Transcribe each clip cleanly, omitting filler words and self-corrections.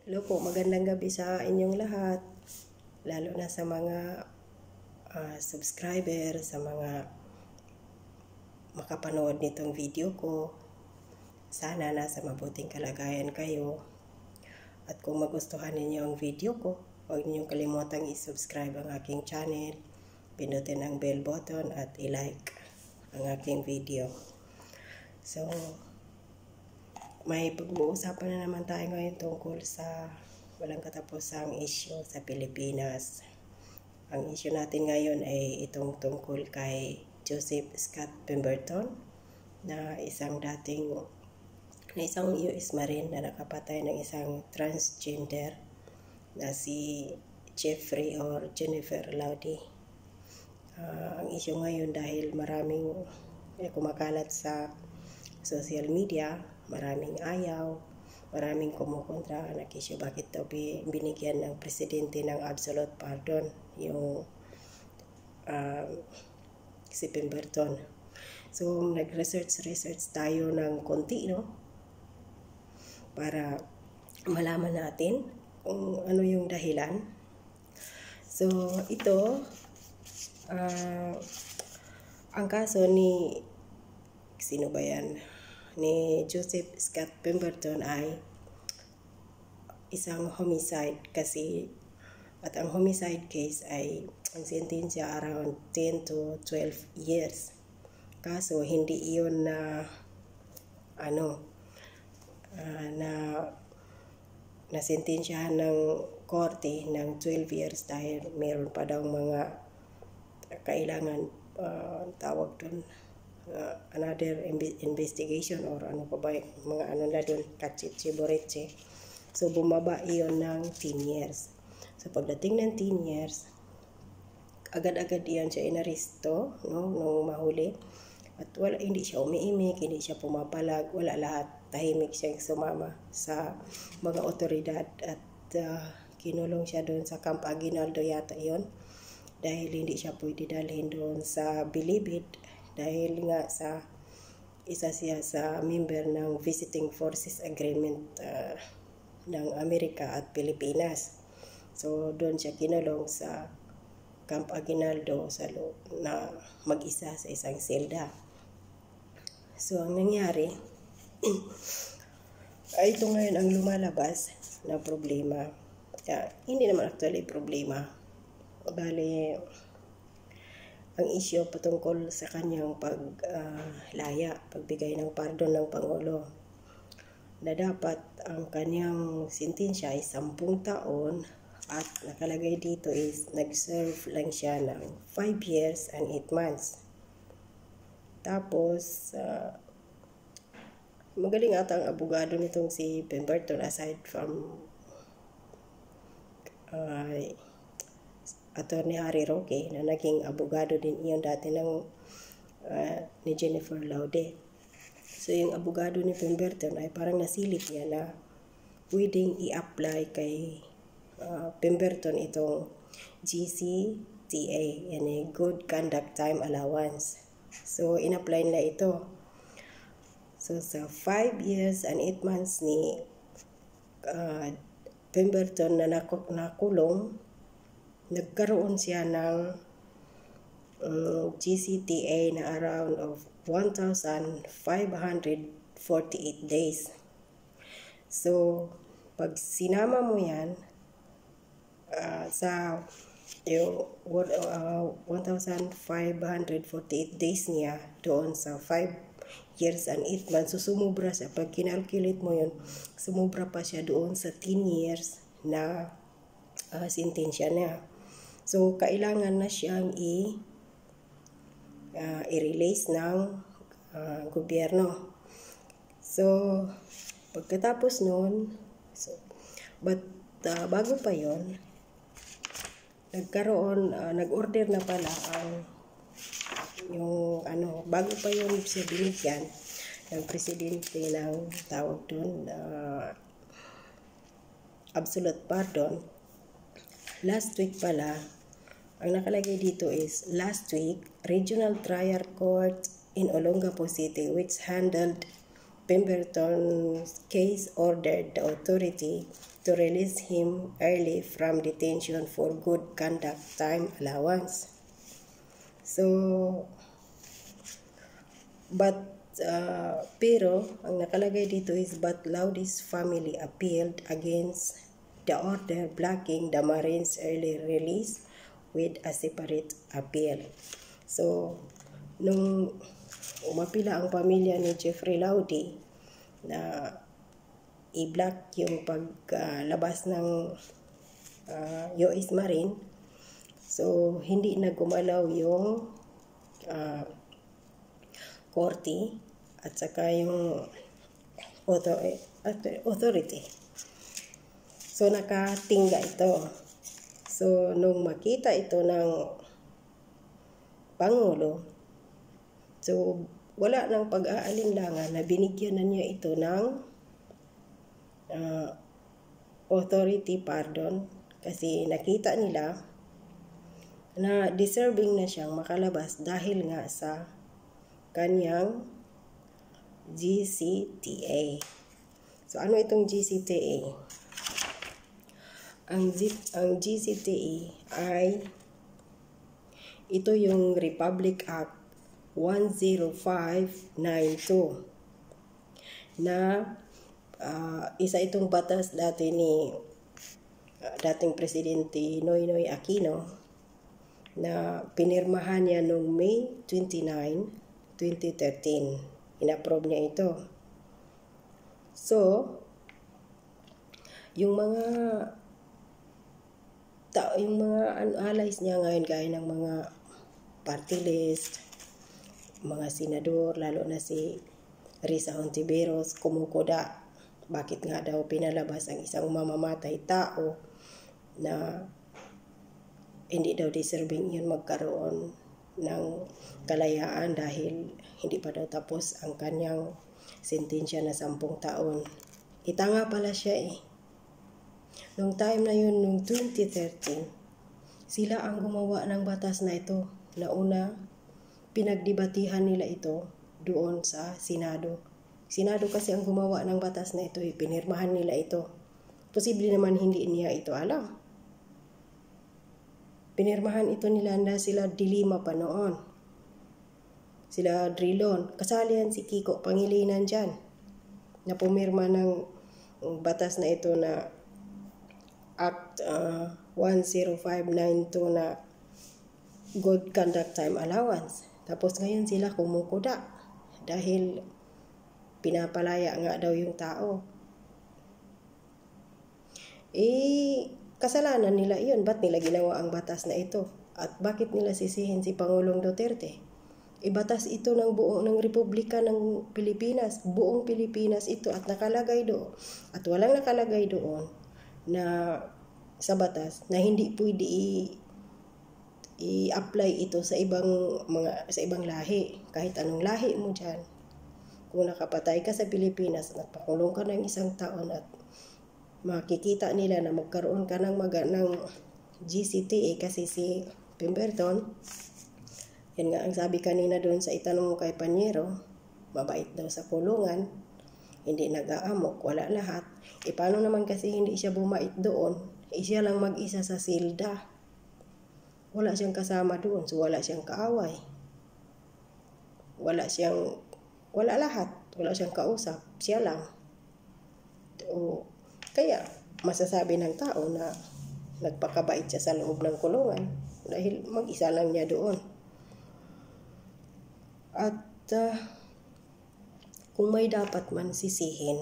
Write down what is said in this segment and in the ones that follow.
Hello po, magandang gabi sa inyong lahat. Lalo na sa mga subscriber, sa mga makapanood nitong video ko. Sana nasa mabuting kalagayan kayo. At kung magustuhan ninyo ang video ko, huwag ninyong kalimutang i-subscribe ang aking channel. Pindutin ang bell button at i-like ang aking video. So, may pag-uusapan na naman tayo ngayon tungkol sa walang katapusang issue sa Pilipinas. Ang issue natin ngayon ay itong tungkol kay Joseph Scott Pemberton na isang US Marine na nakapatay ng isang transgender na si Jeffrey or Jennifer Laude. Ang issue ngayon dahil maraming kumakalat sa social media, maraming ayaw, maraming kumukontra, nakisyo bakit daw binigyan ng presidente ng absolute pardon yung si Pemberton. So nag-research tayo ng konti, no? Para malaman natin kung ano yung dahilan. So ito, ang kaso ni sino ba yan? Ni Joseph Scott Pemberton ay isang homicide kasi at ang homicide case ay ang sentensya around 10 to 12 years. Kaso hindi iyon na na sentensyahan ng korte ng 12 years dahil meron pa daw mga kailangan tawag doon another investigation or ano pa ba mga ano na doon kachichiboreche. So bumaba iyon ng 10 years. So pagdating ng 10 years, agad-agad iyan siya inaresto, no, nung mahuli. At hindi siya umiimik, hindi siya pumapalag, wala lahat. Tahimik siya sumama sa mga otoridad at kinulong siya doon sa Camp Aguinaldo yata iyon. Dahil hindi siya pwede dalhin doon sa Bilibid dahil nga sa isa siya sa member ng Visiting Forces Agreement ng Amerika at Pilipinas. So doon siya kinulong sa Camp Aguinaldo sa na mag-isa sa isang selda. So ang nangyari ay ito ngayon ang lumalabas na problema. Hindi naman actually problema. Bali, ang issue patungkol sa kanyang pagbigay ng pardon ng Pangulo na dapat ang kanyang sentensya ay 10 taon at nakalagay dito is nag-serve lang siya ng 5 years and 8 months. Tapos, magaling ata ang abogado nitong si Pemberton aside from Attorney Harry Roque na naging abogado din iyon dati ng ni Jennifer Laude. So yung abogado ni Pemberton ay parang nasilip niya na pwedeng i-apply kay Pemberton itong GCTA, yani Good Conduct Time Allowance. So in-apply nila ito. So sa 5 years and 8 months ni Pemberton na nakulong, nagkaroon siya ng GCTA na around of 1,548 days. So, pag sinama mo yan sa yung 1,548 days niya doon sa 5 years and 8 months, so sumubra siya. Pag kinalculate mo yun, sumubra pa siya doon sa 10 years na sentensya niya. So, kailangan na siyang i-release ng gobyerno. So, pagkatapos nun, bago pa yon, nag-order na pala bago pa yon siya binigyan ng presidente ng tawag doon, absolute pardon. Last week pala, ang nakalagay dito is Regional Trial Court in Olongapo City which handled Pemberton's case ordered the authority to release him early from detention for good conduct time allowance. So, pero ang nakalagay dito is but Laudi's family appealed against the order blocking the Marine's early release with a separate appeal. So, nung umapila ang pamilya ni Jeffrey Laudi na i-block yung paglabas ng US Marine, so hindi na gumalaw yung korte at saka yung authority. So nakatingga ito. So nung makita ito ng Pangulo, so wala nang pag-aalinlangan na binigyan na niya ito ng authority pardon kasi nakita nila na deserving na siyang makalabas dahil nga sa kanyang GCTA. So ano itong GCTA? Ang GCTA ay ito yung Republic Act 10592 na isa itong batas dati ni dating Presidente Noynoy Aquino na pinirmahan niya noong May 29, 2013. In-approve niya ito. So, yung mga allies niya ngayon gaya ng mga party list, mga senador, lalo na si Risa Hontiveros, kumukuda. Bakit nga daw pinalabas ang isang mamamatay tao na hindi daw deserving yun magkaroon ng kalayaan dahil hindi pa daw tapos ang kanyang sentensya na 10 taon. Itanga pala siya eh. Nung time na yun, nung 2013, sila ang gumawa ng batas na ito. Nauna, pinagdebatihan nila ito doon sa Senado. Senado kasi ang gumawa ng batas na ito, pinirmahan nila ito. Posible naman hindi niya ito alam. Pinirmahan ito nila na sila Dilima pa noon. Sila Drilon. Kasali yan si Kiko Pangilinan dyan. Na pumirma ng batas na ito na Act 10592 na Good Conduct Time Allowance. Tapos ngayon sila kumukuda dahil pinapalaya nga daw yung tao. Kasalanan nila iyon. Ba't nila ginawa ang batas na ito? At bakit nila sisihin si Pangulong Duterte? Batas ito ng buong Republika ng Pilipinas. Buong Pilipinas ito at nakalagay doon. At walang nakalagay doon na sa batas na hindi pwede i-apply ito sa ibang lahi. Kahit anong lahi mo dyan. Kung nakapatay ka sa Pilipinas, nagpakulong ka ng 1 taon at makikita nila na magkaroon ka ng GCTA kasi si Pemberton, yan nga ang sabi kanina doon sa itanong mo kay Panyero, mabait daw sa kulungan, hindi nag-aamok, wala lahat. Paano naman kasi hindi siya bumait doon? Siya lang mag-isa sa silda. Wala siyang kasama doon, so wala siyang kaaway. Wala lahat. Wala siyang kausap. Siya lang. Kaya, masasabi ng tao na nagpakabait siya sa loob ng kulungan dahil mag-isa lang niya doon. At kung may dapat man sisihin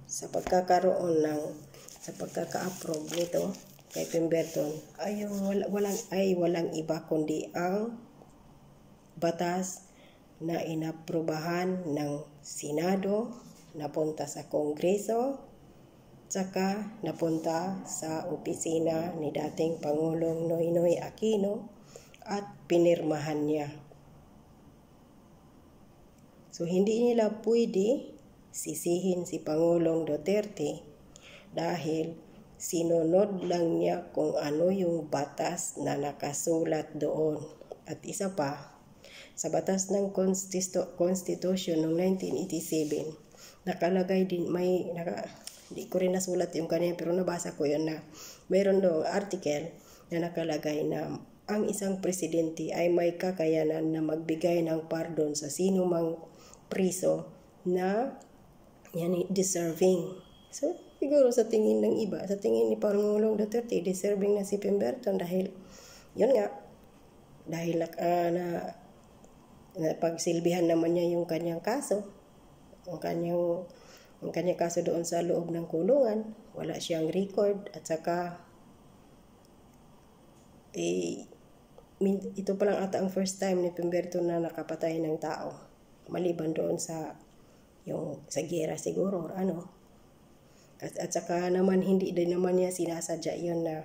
sa pagkaka-approve nito kay Pemberton ay walang iba kundi ang batas na inaprubahan ng Senado, napunta sa Kongreso, tsaka napunta sa opisina ni dating Pangulong Noynoy Aquino at pinirmahan niya. So hindi nila pwede sisihin si Pangulong Duterte dahil sinunod lang niya kung ano yung batas na nakasulat doon. At isa pa, sa batas ng Constitution noong 1987, nakalagay din, di ko rin nasulat yung kanina pero nabasa ko yun na mayroon do article na nakalagay na ang isang presidente ay may kakayanan na magbigay ng pardon sa sino mang priso na deserving. So, siguro sa tingin ng iba, sa tingin ni Pangulong Duterte, deserving na si Pemberton dahil, yun nga, dahil na pagsilbihan naman niya yung kanyang kaso, ang kanyang kaso doon sa loob ng kulungan, wala siyang record, at saka, ito pa lang ata ang first time ni Pemberton na nakapatay ng tao, maliban doon sa giyera siguro or ano. At saka naman hindi din naman niya sinasadya yun na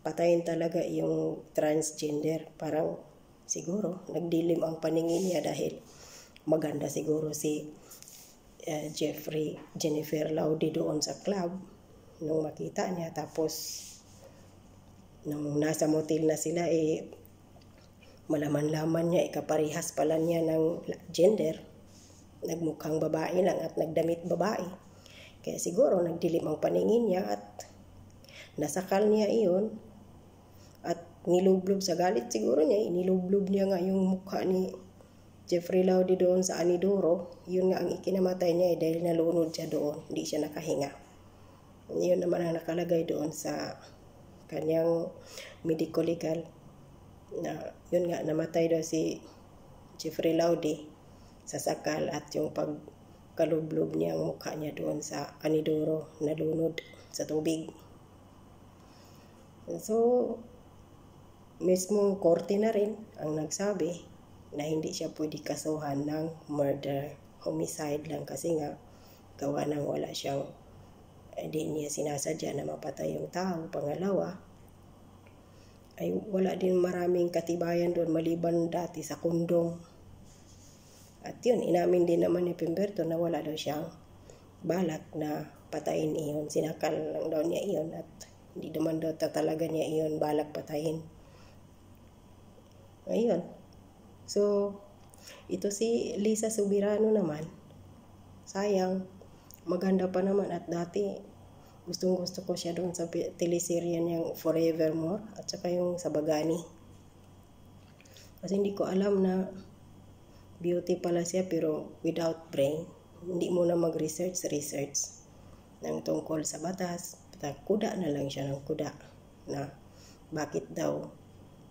patayin talaga yung transgender. Parang siguro nagdilim ang paningin niya dahil maganda siguro si Jennifer Laude doon sa club nung makita niya. Tapos nung nasa motel na sila, malaman-laman niya kaparihas pala niya ng gender. Nagmukhang babae lang at nagdamit babae. Kaya siguro nagdilim ang paningin niya at nasakal niya iyon at nilublob sa galit siguro niya. Nilublob niya nga yung mukha ni Jeffrey Laude doon sa Anidoro. Yun nga ang ikinamatay niya dahil nalunod siya doon. Hindi siya nakahinga. Yun naman ang nakalagay doon sa kanyang medical legal na yun nga namatay daw si Jeffrey Laude sa sakal at yung pagkalublob niya ang mukha niya doon sa Anidoro, nalunod sa tubig. So, mismong korte na rin ang nagsabi na hindi siya pwede kasuhan ng murder, homicide lang kasi nga gawa ng wala siyang, hindi niya sinasadya na mapatay yung tao. Pangalawa, ay wala din maraming katibayan doon maliban dati sa kondom. At yun, inamin din naman ni Pemberton na wala daw siyang balak na patayin iyon. Sinakal lang daw niya iyon at hindi naman daw talaga niya iyon balak patayin. Ayun. So, ito si Lisa Subirano naman. Sayang, maganda pa naman at dati gustong-gusto ko siya doon sa teleserye niyang Forevermore at saka yung sa Bagani. Kasi hindi ko alam na beauty pala siya pero without brain. Hindi mo na mag-research ng tungkol sa batas. Kuda na lang siya ng kuda na bakit daw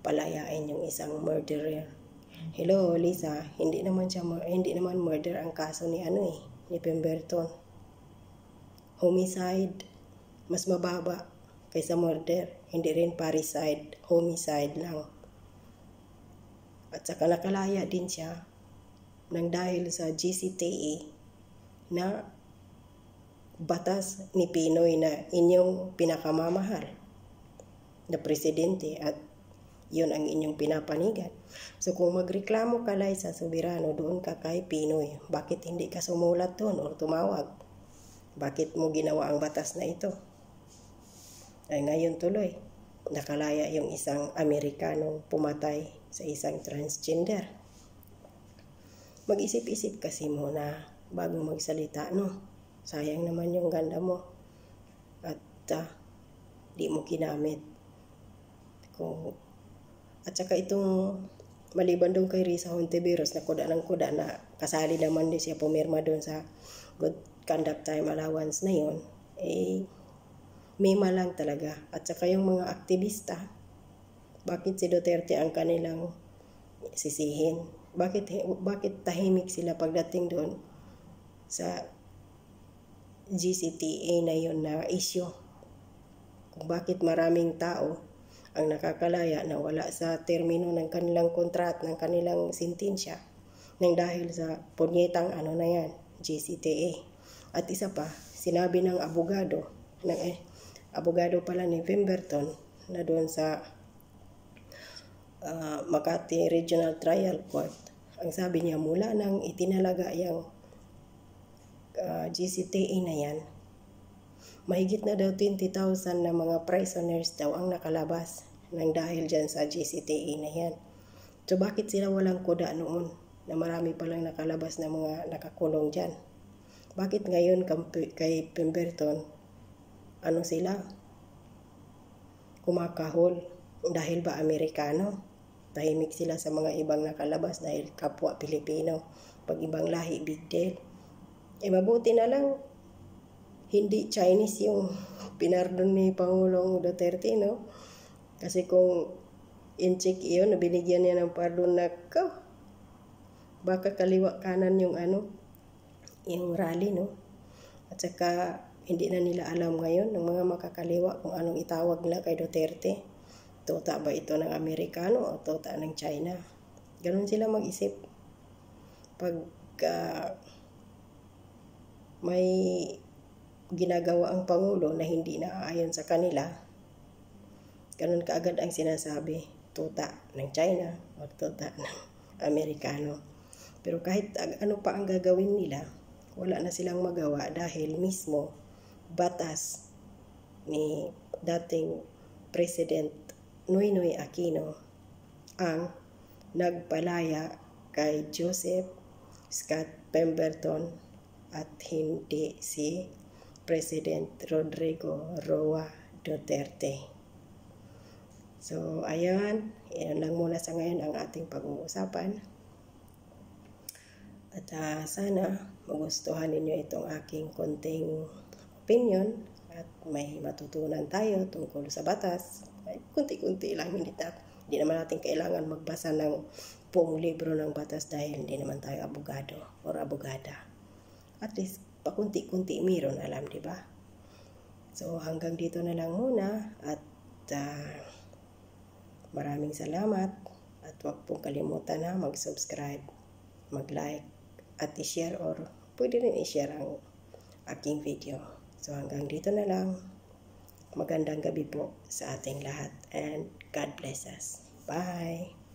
palayain yung isang murderer. Hello Lisa, hindi naman murder ang kaso ni ni Pemberton. Homicide, mas mababa kaysa murder. Hindi rin parricide, homicide lang. At saka nakalaya din siya nang dahil sa GCTA na batas ni Pinoy na inyong pinakamamahal na presidente at yun ang inyong pinapanigan. So kung magreklamo ka Lisa Subirano, doon ka kay Pinoy. Bakit hindi ka sumulat doon o tumawag? Bakit mo ginawa ang batas na ito? Ay ngayon tuloy, nakalaya yung isang Amerikanong pumatay sa isang transgender. Mag-isip-isip kasi muna bago magsalita, no? Sayang naman yung ganda mo. At di mo kinamit. At saka itong maliban doon kay Risa Hontiveros na kuda ng kuda na kasali naman din siya pumirma doon sa Good Conduct Time Allowance na yun, mema lang talaga. At saka yung mga aktivista, bakit si Duterte ang kanilang sisihin? Bakit tahimik sila pagdating doon sa GCTA na yun na issue? Kung bakit maraming tao ang nakakalaya na wala sa termino ng kanilang kontrat, ng kanilang sentensya, nang dahil sa punyetang na yan, GCTA. At isa pa, sinabi ng abogado pala ni Pemberton na doon sa Makati Regional Trial Court, ang sabi niya mula nang itinalaga yung GCTA na yan, mahigit na daw 20,000 na mga prisoners daw ang nakalabas nang dahil dyan sa GCTA na yan. So bakit sila walang koda noon na marami palang nakalabas na mga nakakulong dyan? Bakit ngayon kay Pemberton, ano sila? Kumakahol. Dahil ba Amerikano? Tahimik sila sa mga ibang nakalabas dahil kapwa Pilipino. Pag ibang lahi, big deal. Mabuti na lang, hindi Chinese yung pinardon ni Pangulong Duterte, no? Kasi kung in-check iyon, binigyan niya ng pardon na baka kaliwa kanan yung yung rally, no? At saka, hindi na nila alam ngayon ng mga makakaliwa kung anong itawag nila kay Duterte. Tota ba ito ng Amerikano o tota ng China? Ganun sila mag-isip. Pag may ginagawa ang Pangulo na hindi naaayon sa kanila, ganun kaagad ang sinasabi, tota ng China o tota ng Amerikano. Pero kahit ano pa ang gagawin nila, wala na silang magawa dahil mismo batas ni dating President Noynoy Aquino ang nagpalaya kay Joseph Scott Pemberton at hindi si President Rodrigo Roa Duterte. So, ayan. Yan lang muna sa ngayon ang ating pag-uusapan. At sana magustuhan ninyo itong aking konting opinion at may matutunan tayo tungkol sa batas. Kunti-kunti lang, hindi naman natin kailangan magbasa ng buong libro ng batas dahil hindi naman tayo abogado or abogada. At least, pakunti-kunti mayroon alam, di ba? So, hanggang dito na lang muna at maraming salamat at huwag pong kalimutan na mag-subscribe, mag-like at i-share or pwede rin i-share ang aking video. So, hanggang dito na lang. Magandang gabi po sa ating lahat and God bless us. Bye!